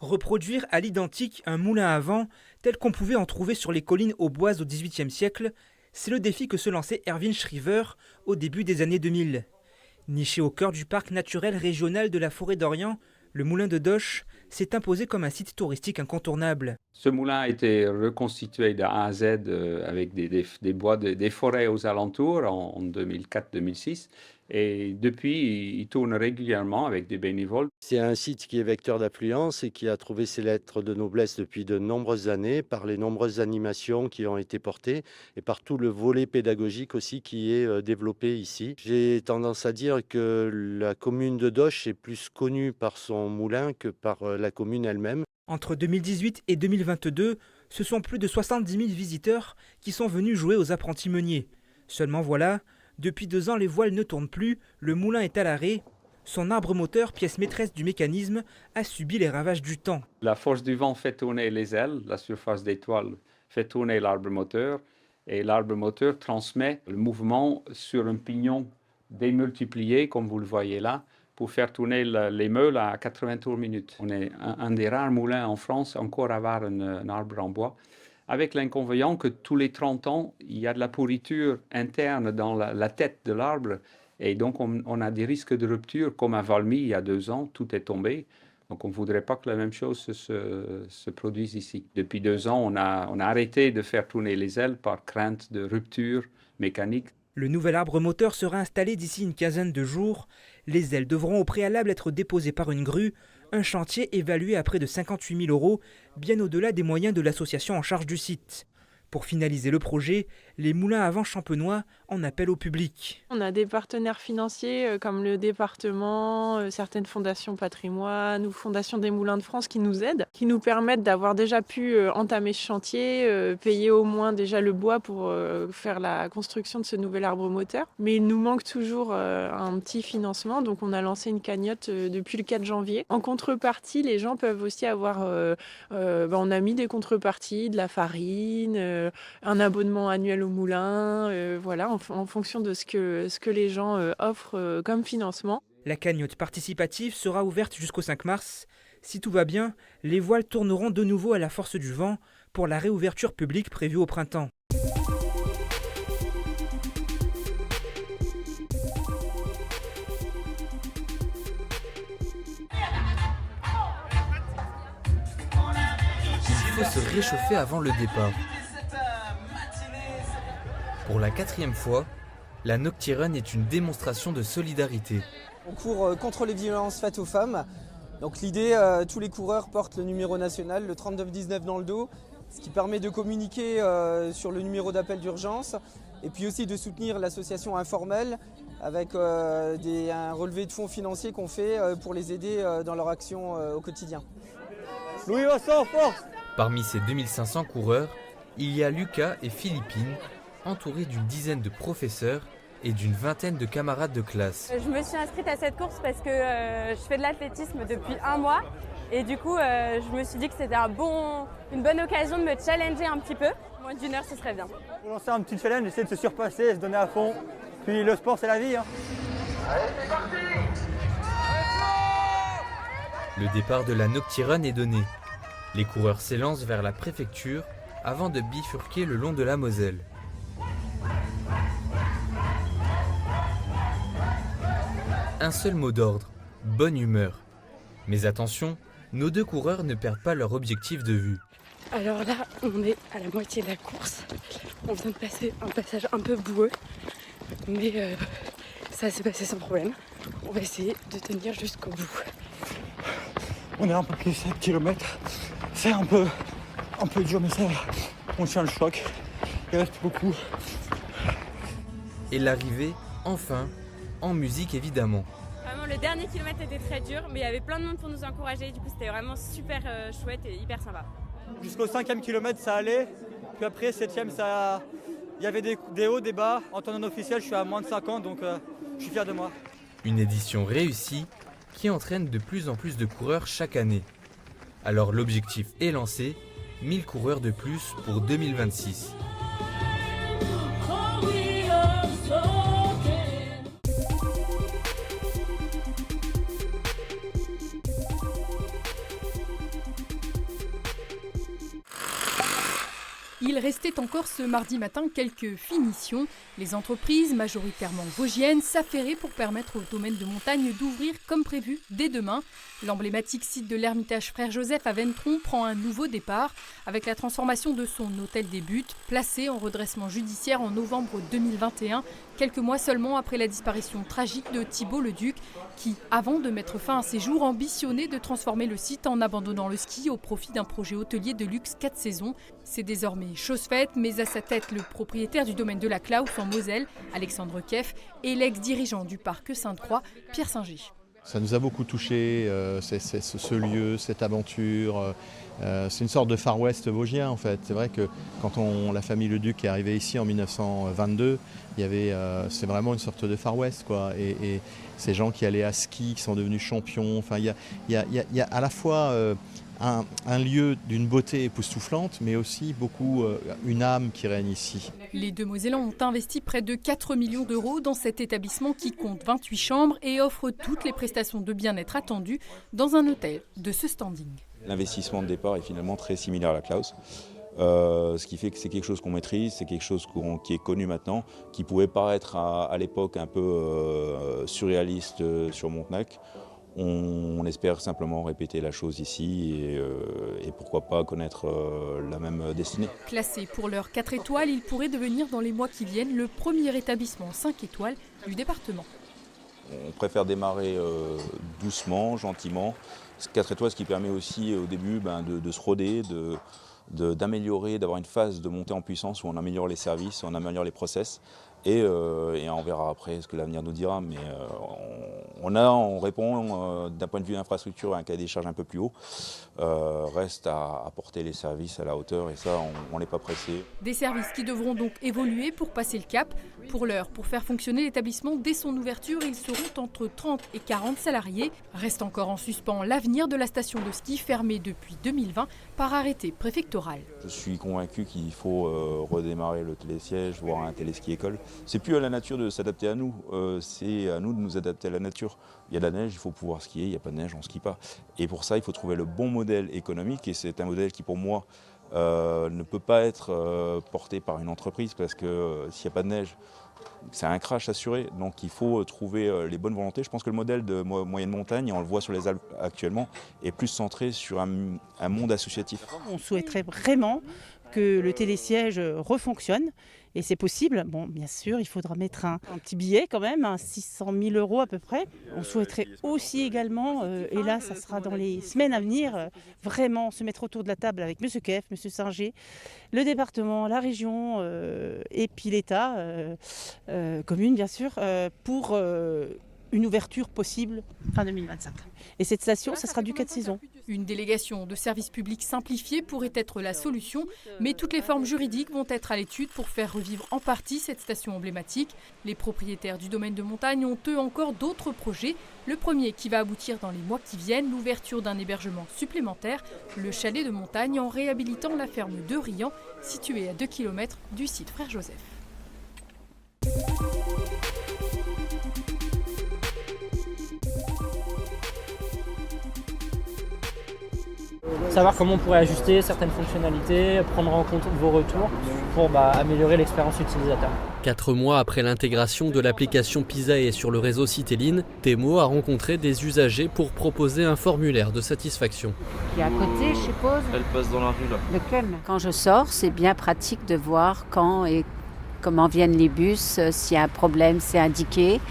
Reproduire à l'identique un moulin à vent tel qu'on pouvait en trouver sur les collines auboises au XVIIIe siècle, c'est le défi que se lançait Erwin Schriever au début des années 2000. Niché au cœur du parc naturel régional de la Forêt d'Orient, le moulin de Doche s'est imposé comme un site touristique incontournable. Ce moulin a été reconstitué de A à Z avec des bois, des forêts aux alentours en 2004-2006. Et depuis, il tourne régulièrement avec des bénévoles. C'est un site qui est vecteur d'affluence et qui a trouvé ses lettres de noblesse depuis de nombreuses années par les nombreuses animations qui ont été portées et par tout le volet pédagogique aussi qui est développé ici. J'ai tendance à dire que la commune de Doche est plus connue par son moulin que par la commune elle-même. Entre 2018 et 2022, ce sont plus de 70 000 visiteurs qui sont venus jouer aux apprentis meuniers. Seulement voilà, depuis 2 ans, les voiles ne tournent plus, le moulin est à l'arrêt. Son arbre moteur, pièce maîtresse du mécanisme, a subi les ravages du temps. La force du vent fait tourner les ailes, la surface des toiles fait tourner l'arbre moteur, et l'arbre moteur transmet le mouvement sur un pignon démultiplié, comme vous le voyez là, pour faire tourner les meules à 80 tours minute. On est un des rares moulins en France encore à avoir un arbre en bois, avec l'inconvénient que tous les 30 ans, il y a de la pourriture interne dans la tête de l'arbre, et donc on a des risques de rupture, comme à Valmy il y a 2 ans, tout est tombé. Donc on ne voudrait pas que la même chose se produise ici. Depuis 2 ans, on a arrêté de faire tourner les ailes par crainte de rupture mécanique. Le nouvel arbre moteur sera installé d'ici une quinzaine de jours. Les ailes devront au préalable être déposées par une grue, un chantier évalué à près de 58 000 €, bien au-delà des moyens de l'association en charge du site. Pour finaliser le projet, les moulins à vent champenois en appellent au public. On a des partenaires financiers comme le département, certaines fondations patrimoine ou Fondation des Moulins de France qui nous aident, qui nous permettent d'avoir déjà pu entamer ce chantier, payer au moins déjà le bois pour faire la construction de ce nouvel arbre moteur. Mais il nous manque toujours un petit financement, donc on a lancé une cagnotte depuis le 4 janvier. En contrepartie, les gens peuvent aussi avoir, on a mis des contreparties, de la farine, un abonnement annuel au moulin, voilà, en fonction de ce que les gens offrent comme financement. La cagnotte participative sera ouverte jusqu'au 5 mars. Si tout va bien, les voiles tourneront de nouveau à la force du vent pour la réouverture publique prévue au printemps. Il faut se réchauffer avant le départ. Pour la 4e fois, la Noctirun est une démonstration de solidarité. On court contre les violences faites aux femmes. Donc l'idée, tous les coureurs portent le numéro national, le 3919 dans le dos, ce qui permet de communiquer sur le numéro d'appel d'urgence et puis aussi de soutenir l'association informelle avec un relevé de fonds financiers qu'on fait pour les aider dans leur action au quotidien. Louis Vincent, force! Parmi ces 2500 coureurs, il y a Lucas et Philippine, entourés d'une dizaine de professeurs et d'une vingtaine de camarades de classe. Je me suis inscrite à cette course parce que je fais de l'athlétisme depuis 1 mois et du coup je me suis dit que c'était une bonne occasion de me challenger un petit peu. Moins d'1 heure ce serait bien. Pour lancer un petit challenge, essayer de se surpasser, se donner à fond. Puis le sport c'est la vie. Allez c'est parti! Le départ de la Noctirun est donné. Les coureurs s'élancent vers la préfecture avant de bifurquer le long de la Moselle. Un seul mot d'ordre, bonne humeur. Mais attention, nos 2 coureurs ne perdent pas leur objectif de vue. Alors là, on est à la moitié de la course. On vient de passer un passage un peu boueux, mais ça s'est passé sans problème. On va essayer de tenir jusqu'au bout. On est un peu plus de 7 km. C'est un peu dur, mais ça va. On tient le choc. Il reste beaucoup. Et l'arrivée, enfin, en musique évidemment. Vraiment, le dernier kilomètre était très dur, mais il y avait plein de monde pour nous encourager. Du coup, c'était vraiment super chouette et hyper sympa. Jusqu'au 5e kilomètre, ça allait. Puis après, 7e, il y avait des hauts, des bas. En temps non officiel, je suis à moins de 50, donc je suis fier de moi. Une édition réussie qui entraîne de plus en plus de coureurs chaque année. Alors l'objectif est lancé, 1000 coureurs de plus pour 2026. Il restait encore ce mardi matin quelques finitions. Les entreprises, majoritairement vosgiennes, s'affairaient pour permettre au domaine de montagne d'ouvrir comme prévu dès demain. L'emblématique site de l'Ermitage Frère Joseph à Ventron prend un nouveau départ avec la transformation de son hôtel des Buttes, placé en redressement judiciaire en novembre 2021, quelques mois seulement après la disparition tragique de Thibault Leduc, qui, avant de mettre fin à ses jours, ambitionnait de transformer le site en abandonnant le ski au profit d'un projet hôtelier de luxe 4 saisons. C'est désormais chose faite, mais à sa tête le propriétaire du domaine de la Klaus en Moselle, Alexandre Keff, et l'ex-dirigeant du parc Sainte-Croix, Pierre Singer. Ça nous a beaucoup touché, ce lieu, cette aventure. C'est une sorte de Far West vosgien en fait. C'est vrai que quand la famille Leduc est arrivée ici en 1922, c'est vraiment une sorte de Far West, quoi. Et ces gens qui allaient à ski, qui sont devenus champions. Enfin, il y a à la fois un lieu d'une beauté époustouflante, mais aussi beaucoup une âme qui règne ici. Les deux Mosellans ont investi près de 4 millions d'euros dans cet établissement qui compte 28 chambres et offre toutes les prestations de bien-être attendues dans un hôtel de ce standing. L'investissement de départ est finalement très similaire à la Klaus. Ce qui fait que c'est quelque chose qu'on maîtrise, c'est quelque chose qui est connu maintenant, qui pouvait paraître à l'époque un peu surréaliste sur Montenac. On espère simplement répéter la chose ici et pourquoi pas connaître la même destinée. Classé pour l'heure 4 étoiles, il pourrait devenir dans les mois qui viennent le premier établissement 5 étoiles du département. On préfère démarrer doucement, gentiment. 4 étoiles, ce qui permet aussi au début de se roder, d'améliorer, d'avoir une phase de montée en puissance où on améliore les services, on améliore les process. Et on verra après ce que l'avenir nous dira, mais on répond d'un point de vue d'infrastructure à un cahier des charges un peu plus haut. Reste à apporter les services à la hauteur et ça, on n'est pas pressé. Des services qui devront donc évoluer pour passer le cap. Pour l'heure, pour faire fonctionner l'établissement dès son ouverture, ils seront entre 30 et 40 salariés. Reste encore en suspens l'avenir de la station de ski fermée depuis 2020 par arrêté préfectoral. Je suis convaincu qu'il faut redémarrer le télésiège, voire un téléski école. C'est plus à la nature de s'adapter à nous, c'est à nous de nous adapter à la nature. Il y a de la neige, il faut pouvoir skier, il n'y a pas de neige, on ne skie pas. Et pour ça, il faut trouver le bon modèle économique et c'est un modèle qui pour moi ne peut pas être porté par une entreprise parce que s'il n'y a pas de neige, c'est un crash assuré. Donc il faut trouver les bonnes volontés. Je pense que le modèle de moyenne montagne, et on le voit sur les Alpes actuellement, est plus centré sur un monde associatif. On souhaiterait vraiment que le télésiège refonctionne. Et c'est possible. Bon, bien sûr, il faudra mettre un petit billet quand même, 600 000 € à peu près. On souhaiterait aussi également, et là, ça sera dans les semaines à venir, vraiment se mettre autour de la table avec M. Keff, M. Singer, le département, la région et puis l'État, commune bien sûr, pour une ouverture possible fin 2025. Et cette station, ça sera du 4 saisons. Une délégation de services publics simplifiée pourrait être la solution, mais toutes les formes juridiques vont être à l'étude pour faire revivre en partie cette station emblématique. Les propriétaires du domaine de montagne ont eux encore d'autres projets. Le premier qui va aboutir dans les mois qui viennent, l'ouverture d'un hébergement supplémentaire, le chalet de montagne en réhabilitant la ferme de Riant, située à 2 km du site Frère Joseph. Savoir comment on pourrait ajuster certaines fonctionnalités, prendre en compte vos retours pour améliorer l'expérience utilisateur. 4 mois après l'intégration de l'application Pisae sur le réseau Citeline, Temo a rencontré des usagers pour proposer un formulaire de satisfaction. Qui est à côté, je suppose. Elle passe dans la rue là. Lequel ? Quand je sors, c'est bien pratique de voir quand et comment viennent les bus, s'il y a un problème, c'est indiqué.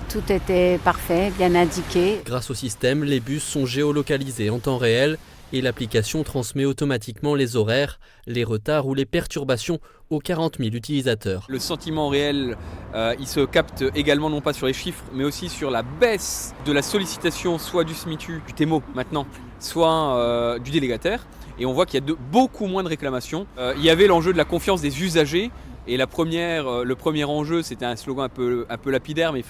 Tout était parfait, bien indiqué. Grâce au système, les bus sont géolocalisés en temps réel et l'application transmet automatiquement les horaires, les retards ou les perturbations aux 40 000 utilisateurs. Le sentiment réel, il se capte également non pas sur les chiffres, mais aussi sur la baisse de la sollicitation, soit du SMITU, du TEMO maintenant, soit du délégataire. Et on voit qu'il y a beaucoup moins de réclamations. Il y avait l'enjeu de la confiance des usagers. Et le premier enjeu, c'était un slogan un peu lapidaire, mais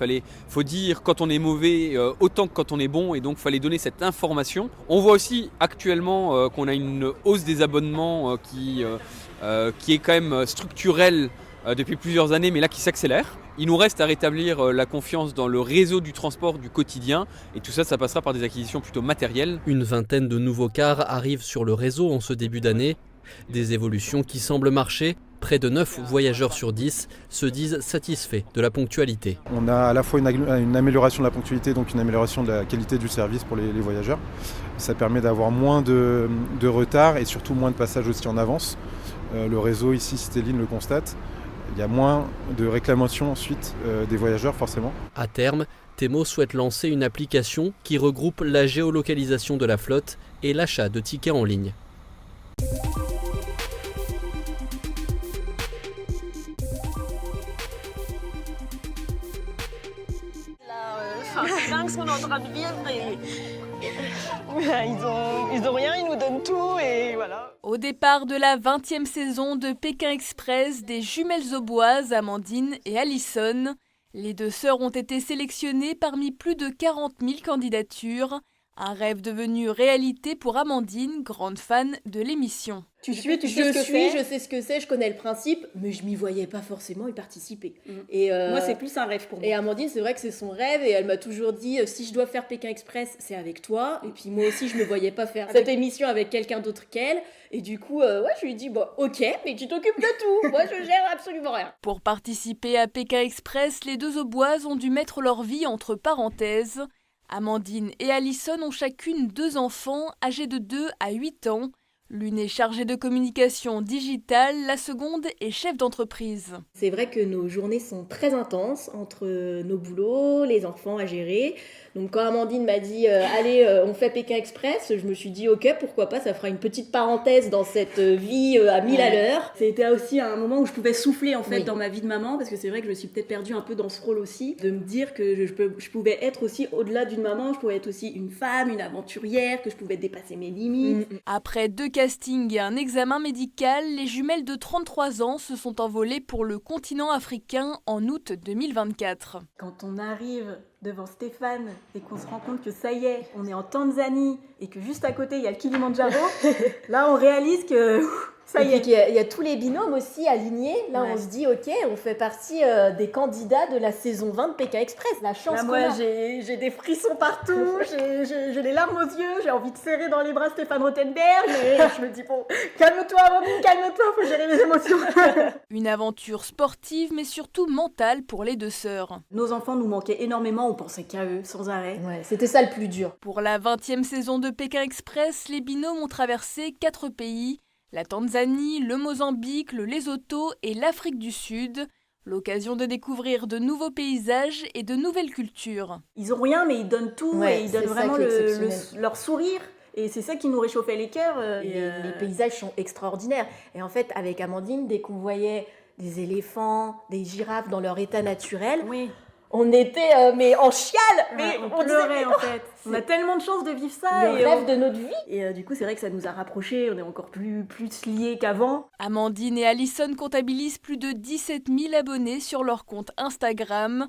faut dire quand on est mauvais autant que quand on est bon, et donc il fallait donner cette information. On voit aussi actuellement qu'on a une hausse des abonnements qui est quand même structurelle depuis plusieurs années, mais là qui s'accélère. Il nous reste à rétablir la confiance dans le réseau du transport du quotidien, et tout ça, ça passera par des acquisitions plutôt matérielles. Une vingtaine de nouveaux cars arrivent sur le réseau en ce début d'année. Des évolutions qui semblent marcher. Près de 9 voyageurs sur 10 se disent satisfaits de la ponctualité. On a à la fois une amélioration de la ponctualité, donc une amélioration de la qualité du service pour les voyageurs. Ça permet d'avoir moins de retard et surtout moins de passages aussi en avance. Le réseau ici, Citeline, le constate. Il y a moins de réclamations ensuite des voyageurs forcément. À terme, Temo souhaite lancer une application qui regroupe la géolocalisation de la flotte et l'achat de tickets en ligne. C'est dingue ce qu'on est en train de vivre et ils ont rien, ils nous donnent tout et voilà. Au départ de la 20e saison de Pékin Express, des jumelles auboises, Amandine et Alison, les deux sœurs ont été sélectionnées parmi plus de 40 000 candidatures. Un rêve devenu réalité pour Amandine, grande fan de l'émission. Je sais ce que c'est, je connais le principe, mais je m'y voyais pas forcément y participer. Et moi, c'est plus un rêve pour moi. Et Amandine, c'est vrai que c'est son rêve et elle m'a toujours dit si je dois faire Pékin Express, c'est avec toi. Et puis moi aussi, je me voyais pas faire cette émission avec quelqu'un d'autre qu'elle. Et du coup, je lui ai dit ok, mais tu t'occupes de tout. Moi, je gère absolument rien. Pour participer à Pékin Express, les deux auboises ont dû mettre leur vie entre parenthèses. Amandine et Alison ont chacune 2 enfants âgés de 2 à 8 ans. L'une est chargée de communication digitale, la seconde est chef d'entreprise. C'est vrai que nos journées sont très intenses entre nos boulots, les enfants à gérer. Donc quand Amandine m'a dit allez on fait Pékin Express, je me suis dit ok pourquoi pas, ça fera une petite parenthèse dans cette vie à 1000 à l'heure. C'était aussi un moment où je pouvais souffler en fait dans ma vie de maman, parce que c'est vrai que je me suis peut-être perdue un peu dans ce rôle aussi, de me dire que je pouvais être aussi au-delà d'une maman, je pouvais être aussi une femme, une aventurière, que je pouvais dépasser mes limites. Après 2 castings et un examen médical, les jumelles de 33 ans se sont envolées pour le continent africain en août 2024. Quand on arrive devant Stéphane et qu'on se rend compte que ça y est, on est en Tanzanie et que juste à côté il y a le Kilimandjaro, là on réalise que ça y est. Il y a tous les binômes aussi alignés. Là on se dit ok, on fait partie des candidats de la saison 20 de Pékin Express. La chance là, qu'on moi a. j'ai des frissons partout, j'ai les larmes aux yeux, j'ai envie de serrer dans les bras Stéphane Rothenberg, mais je me dis bon, calme-toi Amandine, calme-toi, faut gérer les émotions. Une aventure sportive mais surtout mentale pour les deux sœurs. Nos enfants nous manquaient énormément, on pensait qu'à eux sans arrêt. Ouais, c'était ça le plus dur. Pour la 20e saison de Pékin Express, les binômes ont traversé 4 pays. La Tanzanie, le Mozambique, le Lesotho et l'Afrique du Sud. L'occasion de découvrir de nouveaux paysages et de nouvelles cultures. Ils ont rien mais ils donnent tout et ils donnent vraiment leur sourire. Et c'est ça qui nous réchauffait les cœurs. Les paysages sont extraordinaires. Et en fait, avec Amandine, dès qu'on voyait des éléphants, des girafes dans leur état naturel, on était mais en chiale, mais on pleurait en fait. On a tellement de chance de vivre ça. Le rêve de notre vie. Et du coup, c'est vrai que ça nous a rapprochés, on est encore plus liés qu'avant. Amandine et Alison comptabilisent plus de 17 000 abonnés sur leur compte Instagram.